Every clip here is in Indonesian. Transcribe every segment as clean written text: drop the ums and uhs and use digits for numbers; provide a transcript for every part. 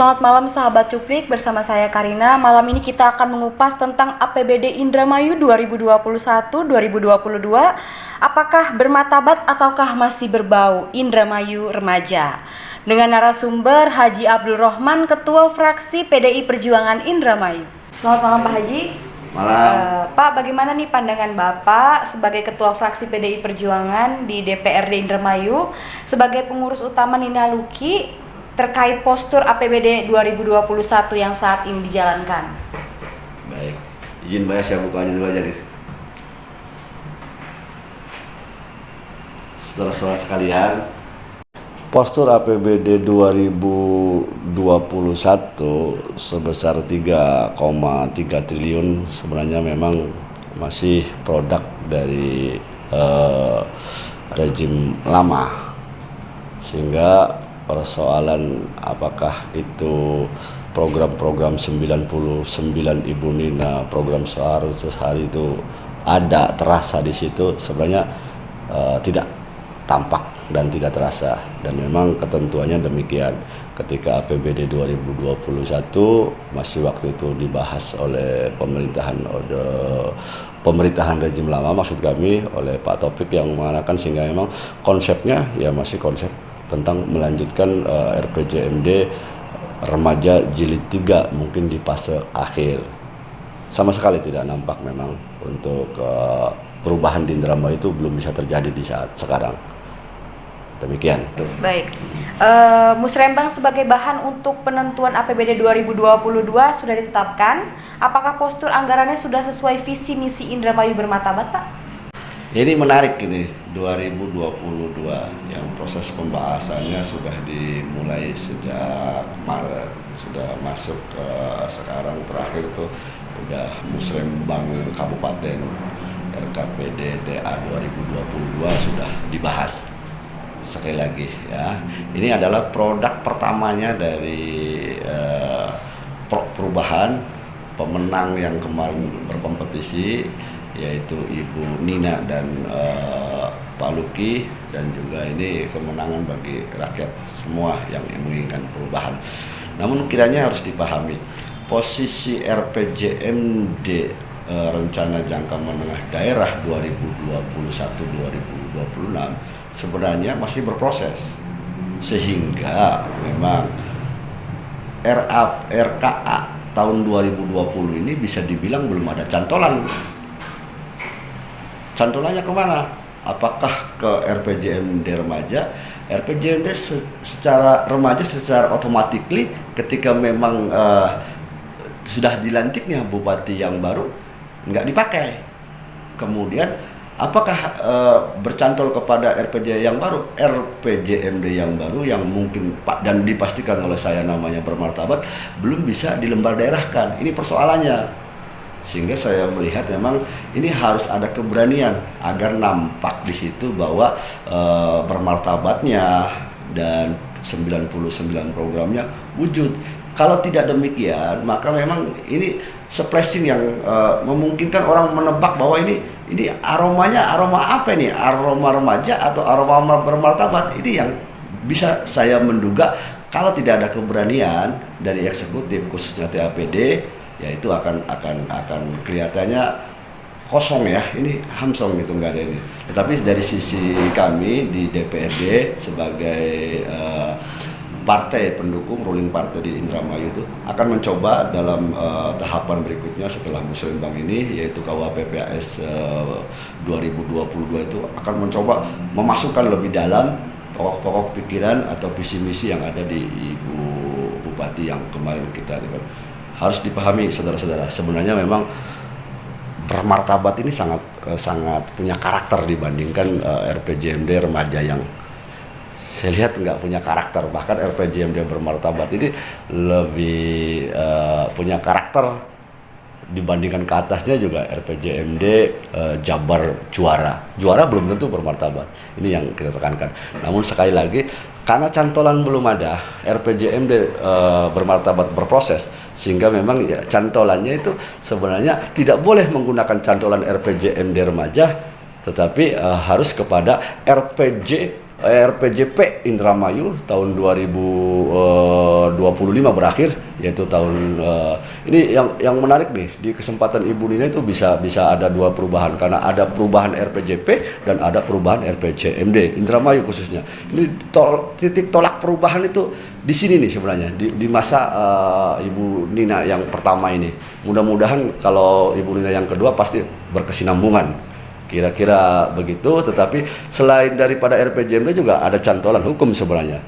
Selamat malam sahabat Cuplik, bersama saya Karina. Malam ini kita akan mengupas tentang APBD Indramayu 2021-2022. Apakah bermartabat ataukah masih berbau Indramayu Remaja? Dengan narasumber Haji Abdul Rohman, Ketua Fraksi PDI Perjuangan Indramayu. Selamat malam Pak Haji. Malam. Pak, bagaimana nih pandangan Bapak sebagai Ketua Fraksi PDI Perjuangan di DPRD Indramayu sebagai pengurus utama Nina Luki terkait postur APBD 2021 yang saat ini dijalankan? Baik, izin Mbak, saya buka dulu aja nih. Saudara-saudara sekalian, postur APBD 2021 sebesar 3,3 triliun sebenarnya memang masih produk dari rejim lama, sehingga persoalan apakah itu program-program 99 Ibu Nina, program sehari itu ada terasa di situ, sebenarnya tidak tampak dan tidak terasa, dan memang ketentuannya demikian. Ketika APBD 2021 masih waktu itu dibahas oleh pemerintahan rejim lama, maksud kami oleh Pak Taufik, yang mengatakan sehingga memang konsepnya ya masih konsep tentang melanjutkan RPJMD remaja jilid 3 mungkin di fase akhir. Sama sekali tidak nampak memang untuk perubahan di Indramayu itu belum bisa terjadi di saat sekarang. Demikian. Baik, Musrembang sebagai bahan untuk penentuan APBD 2022 sudah ditetapkan. Apakah postur anggarannya sudah sesuai visi misi Indramayu bermartabat, Pak? Ini menarik ini 2022 yang proses pembahasannya sudah dimulai sejak Maret, sudah masuk ke sekarang terakhir itu udah Musrembang Kabupaten RKPD TA 2022 sudah dibahas. Sekali lagi ya, ini adalah produk pertamanya dari perubahan. Pemenang yang kemarin berkompetisi yaitu Ibu Nina dan Pak Luki, dan juga ini kemenangan bagi rakyat semua yang menginginkan perubahan. Namun kiranya harus dipahami posisi RPJMD rencana jangka menengah daerah 2021-2026 sebenarnya masih berproses, sehingga memang RKA tahun 2020 ini bisa dibilang belum ada cantolan. Cantolannya kemana? Apakah ke RPJMD remaja? RPJMD secara remaja secara otomatis ketika memang sudah dilantiknya bupati yang baru nggak dipakai. Kemudian apakah bercantol kepada RPJ yang baru, RPJMD yang baru yang mungkin dan dipastikan oleh saya namanya bermartabat, belum bisa dilembar daerahkan. Ini persoalannya. Sehingga saya melihat memang ini harus ada keberanian agar nampak di situ bahwa bermartabatnya dan 99 programnya wujud. Kalau tidak demikian, maka memang ini splashing yang memungkinkan orang menebak bahwa ini aromanya aroma apa nih? Aroma remaja atau aroma bermartabat? Ini yang bisa saya menduga kalau tidak ada keberanian dari eksekutif khususnya TAPD, ya itu akan kelihatannya kosong ya, ini hamsong gitu, nggak ada ini. Tetapi dari sisi kami di DPRD sebagai partai pendukung ruling partai di Indramayu itu akan mencoba dalam tahapan berikutnya setelah Musrembang ini, yaitu KUHP-PAS 2022 itu akan mencoba memasukkan lebih dalam pokok-pokok pikiran atau visi misi yang ada di Ibu Bupati yang kemarin kita harus dipahami saudara-saudara. Sebenarnya memang bermartabat ini sangat punya karakter dibandingkan RPJMD remaja yang saya lihat nggak punya karakter. Bahkan RPJMD bermartabat ini lebih punya karakter dibandingkan ke atasnya juga RPJMD Jabar juara belum tentu bermartabat. Ini yang kita tekankan. Namun sekali lagi, karena cantolan belum ada, RPJMD bermartabat berproses, sehingga memang ya, cantolannya itu sebenarnya tidak boleh menggunakan cantolan RPJMD remaja, tetapi harus kepada RPJ RPJP Indramayu tahun 2025 berakhir, yaitu tahun ini yang menarik nih di kesempatan Ibu Nina itu bisa ada dua perubahan, karena ada perubahan RPJP dan ada perubahan RPJMD Indramayu khususnya. Ini titik tolak perubahan itu di sini nih sebenarnya di masa Ibu Nina yang pertama ini. Mudah-mudahan kalau Ibu Nina yang kedua pasti berkesinambungan. Kira-kira begitu, tetapi selain daripada RPJMD juga ada cantolan hukum sebenarnya.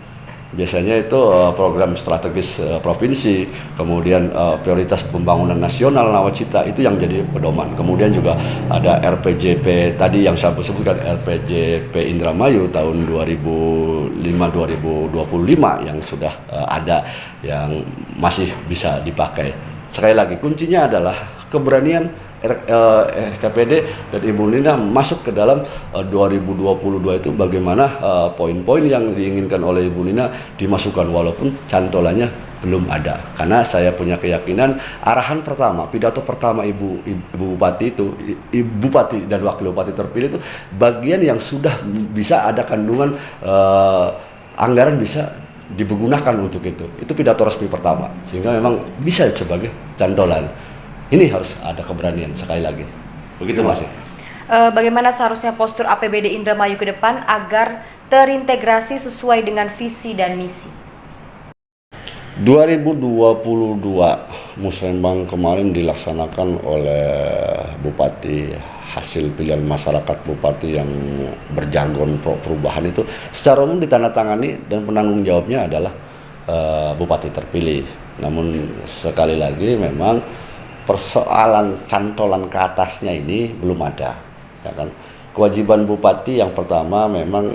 Biasanya itu program strategis provinsi, kemudian prioritas pembangunan nasional nawacita itu yang jadi pedoman. Kemudian juga ada RPJP tadi yang saya sebutkan, RPJP Indramayu tahun 2005-2025 yang sudah ada, yang masih bisa dipakai. Sekali lagi kuncinya adalah keberanian SKPD dan Ibu Nina masuk ke dalam 2022 itu bagaimana poin-poin yang diinginkan oleh Ibu Nina dimasukkan walaupun cantolannya belum ada. Karena saya punya keyakinan arahan pertama, pidato pertama Ibu Bupati itu, Ibu Bupati dan Wakil Bupati terpilih itu bagian yang sudah bisa ada kandungan anggaran bisa digunakan untuk itu. Itu pidato resmi pertama, sehingga memang bisa sebagai cantolan. Ini harus ada keberanian sekali lagi. Begitu Mas. Bagaimana seharusnya postur APBD Indramayu ke depan agar terintegrasi sesuai dengan visi dan misi? 2022 Musrembang kemarin dilaksanakan oleh Bupati, hasil pilihan masyarakat Bupati yang berjargon perubahan itu secara umum ditandatangani dan penanggung jawabnya adalah Bupati terpilih. Namun sekali lagi memang persoalan cantolan ke atasnya ini belum ada, ya kan? Kewajiban bupati yang pertama memang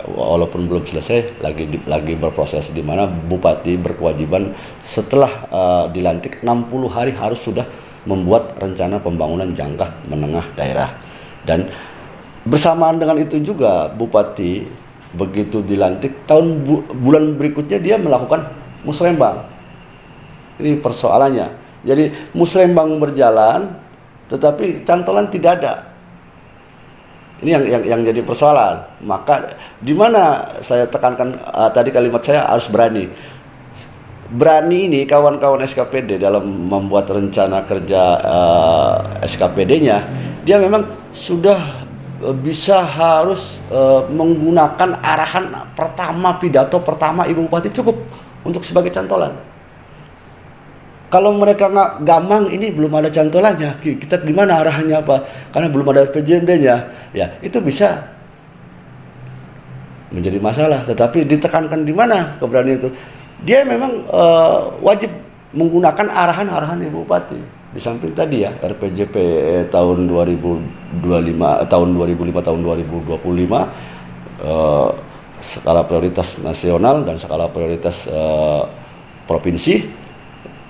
walaupun belum selesai lagi berproses, di mana bupati berkewajiban setelah dilantik 60 hari harus sudah membuat rencana pembangunan jangka menengah daerah. Dan bersamaan dengan itu juga bupati begitu dilantik bulan berikutnya dia melakukan musrembang. Ini persoalannya. Jadi musrembang berjalan, tetapi cantolan tidak ada. Ini yang jadi persoalan. Maka di mana saya tekankan tadi kalimat saya harus berani. Berani ini kawan-kawan SKPD dalam membuat rencana kerja SKPD-nya, dia memang sudah bisa harus menggunakan arahan pertama, pidato pertama Ibu Bupati cukup untuk sebagai cantolan. Kalau mereka nggak gampang, ini belum ada cantolannya, kita gimana arahannya apa? Karena belum ada PJMD-nya, ya itu bisa menjadi masalah. Tetapi ditekankan di mana keberanian itu? Dia memang wajib menggunakan arahan-arahan Ibu Bupati. Di samping tadi ya RPJP tahun 2025, tahun 2005, tahun 2025, skala prioritas nasional dan skala prioritas provinsi.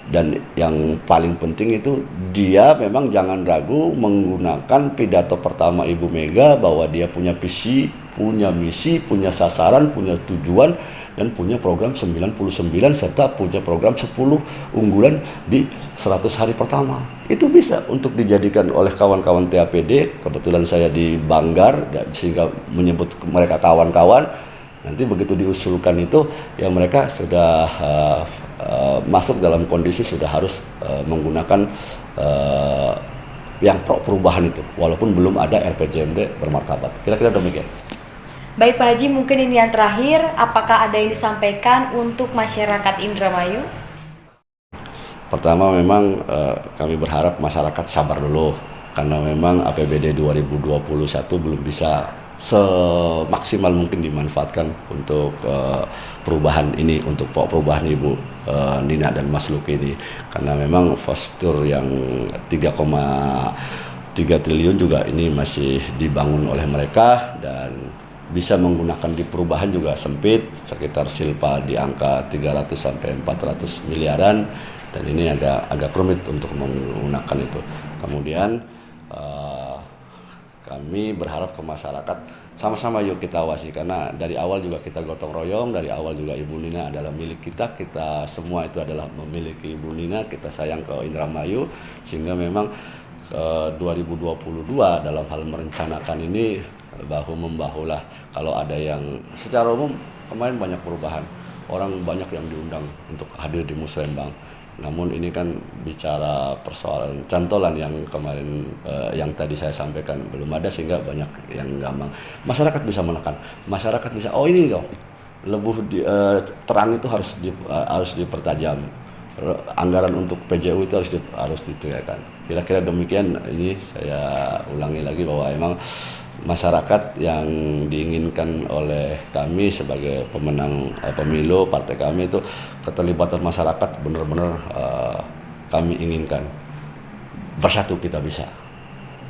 Dan yang paling penting itu dia memang jangan ragu menggunakan pidato pertama Ibu Mega bahwa dia punya visi, punya misi, punya sasaran, punya tujuan, dan punya program 99 serta punya program 10 unggulan di 100 hari pertama. Itu bisa untuk dijadikan oleh kawan-kawan TAPD, kebetulan saya di Banggar sehingga menyebut mereka kawan-kawan. Nanti begitu diusulkan itu ya mereka sudah masuk dalam kondisi sudah harus menggunakan yang perubahan itu walaupun belum ada RPJMD bermartabat. Kira-kira demikian. Baik Pak Haji, mungkin ini yang terakhir, apakah ada yang disampaikan untuk masyarakat Indramayu? Pertama memang kami berharap masyarakat sabar dulu karena memang APBD 2021 belum bisa semaksimal mungkin dimanfaatkan untuk perubahan ini, untuk perubahan Ibu Nina dan Mas Luki ini, karena memang postur yang 3,3 triliun juga ini masih dibangun oleh mereka dan bisa menggunakan di perubahan juga sempit, sekitar silpa di angka 300 sampai 400 miliaran dan ini agak rumit untuk menggunakan itu. Kemudian kami berharap ke masyarakat sama-sama yuk kita awasi, karena dari awal juga kita gotong royong, dari awal juga Ibu Nina adalah milik kita, kita semua itu adalah memiliki Ibu Nina, kita sayang ke Indramayu, sehingga memang 2022 dalam hal merencanakan ini bahu-membahu lah. Kalau ada yang secara umum kemarin banyak perubahan, orang banyak yang diundang untuk hadir di Musrembang. Namun ini kan bicara persoalan cantolan yang kemarin yang tadi saya sampaikan belum ada, sehingga banyak yang gampang. Masyarakat bisa menekan, masyarakat bisa ini dong, lebih terang itu harus dipertajam. Anggaran untuk PJU itu harus diteriakan. Kira-kira demikian. Ini saya ulangi lagi bahwa emang masyarakat yang diinginkan oleh kami sebagai pemenang pemilu partai kami itu keterlibatan masyarakat benar-benar kami inginkan. Bersatu kita bisa.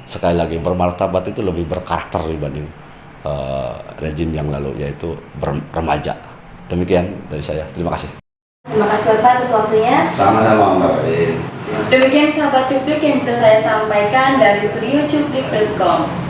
Sekali lagi, bermartabat itu lebih berkarakter dibanding rejim yang lalu, yaitu remaja. Demikian dari saya. Terima kasih. Terima kasih Bapak atas waktunya. Sama-sama Mbak. Demikian sahabat Cuplik yang bisa saya sampaikan dari studio cuplik.com.